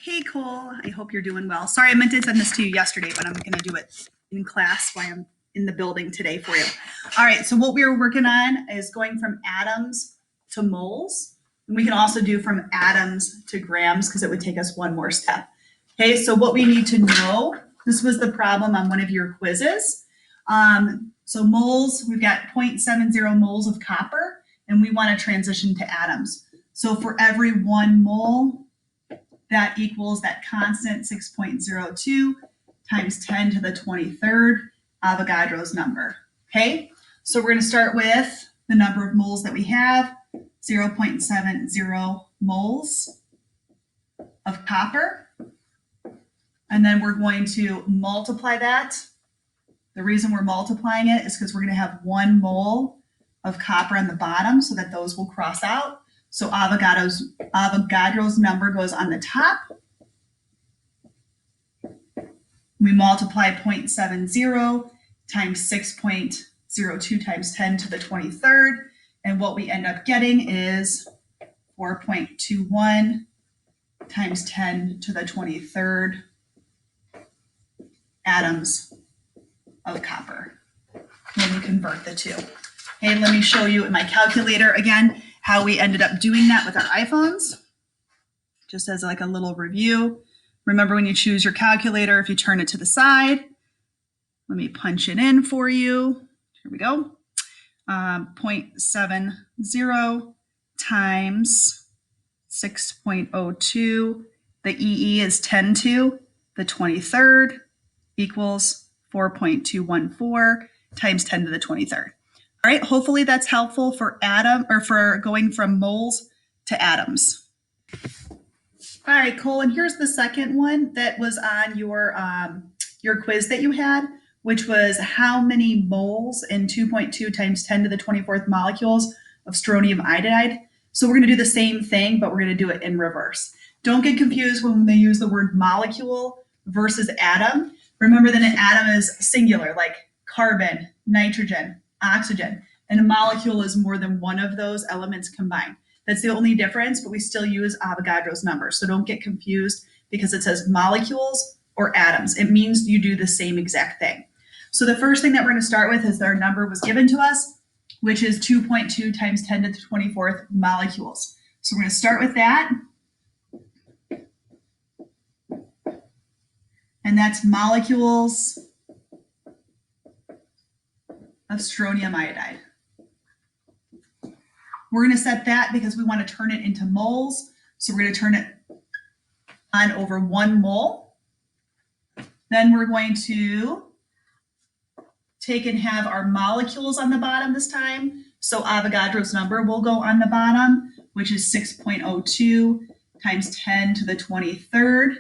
Hey, Cole, I hope you're doing well. Sorry, I meant to send this to you yesterday, but I'm going to do it in class while I'm in the building today for you. All right, so what we were working on is going from atoms to moles. And we can also do from atoms to grams because it would take us one more step. Okay, so what we need to know, this was the problem on one of your quizzes. So moles, we've got 0.70 moles of copper, and we want to transition to atoms. So for every 1 mole, that equals that constant 6.02 times 10 to the 23rd Avogadro's number. Okay, so we're going to start with the number of moles that we have, 0.70 moles of copper. And then we're going to multiply that. The reason we're multiplying it is because we're going to have 1 mole of copper on the bottom so that those will cross out. So Avogadro's number goes on the top. We multiply 0.70 times 6.02 times 10 to the 23rd. And what we end up getting is 4.21 times 10 to the 23rd atoms of copper when we convert the two. And let me show you in my calculator again how we ended up doing that with our iPhones, just as like a little review. Remember, when you choose your calculator, if you turn it to the side, let me punch it in for you. Here we go. 0.70 times 6.02. The EE is 10 to the 23rd equals 4.214 times 10 to the 23rd. All right, hopefully that's helpful for for going from moles to atoms. All right, Cole, and here's the second one that was on your quiz that you had, which was how many moles in 2.2 times 10 to the 24th molecules of strontium iodide. So we're going to do the same thing, but we're going to do it in reverse. Don't get confused when they use the word molecule versus atom. Remember that an atom is singular, like carbon, nitrogen, oxygen, and a molecule is more than one of those elements combined. That's the only difference, but we still use Avogadro's number. So don't get confused because it says molecules or atoms. It means you do the same exact thing. So the first thing that we're going to start with is our number was given to us, which is 2.2 times 10 to the 24th molecules. So we're going to start with that. And that's molecules of strontium iodide. We're going to set that because we want to turn it into moles. So we're going to turn it on over 1 mole. Then we're going to take and have our molecules on the bottom this time. So Avogadro's number will go on the bottom, which is 6.02 times 10 to the 23rd.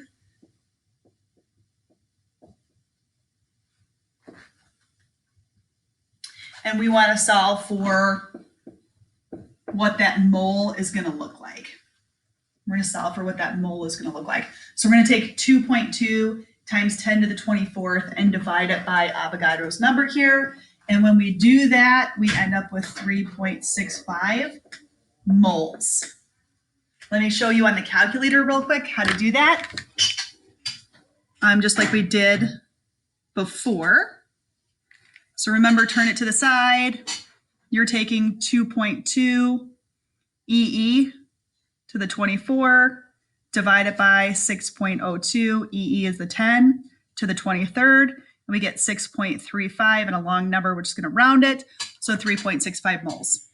And we want to solve for what that mole is going to look like. We're going to solve for what that mole is going to look like. So we're going to take 2.2 times 10 to the 24th and divide it by Avogadro's number here. And when we do that, we end up with 3.65 moles. Let me show you on the calculator real quick how to do that. Just like we did before. So remember, turn it to the side. You're taking 2.2 EE to the 24, divided by 6.02, EE is the 10, to the 23rd, and we get 6.35 and a long number, we're just going to round it, so 3.65 moles.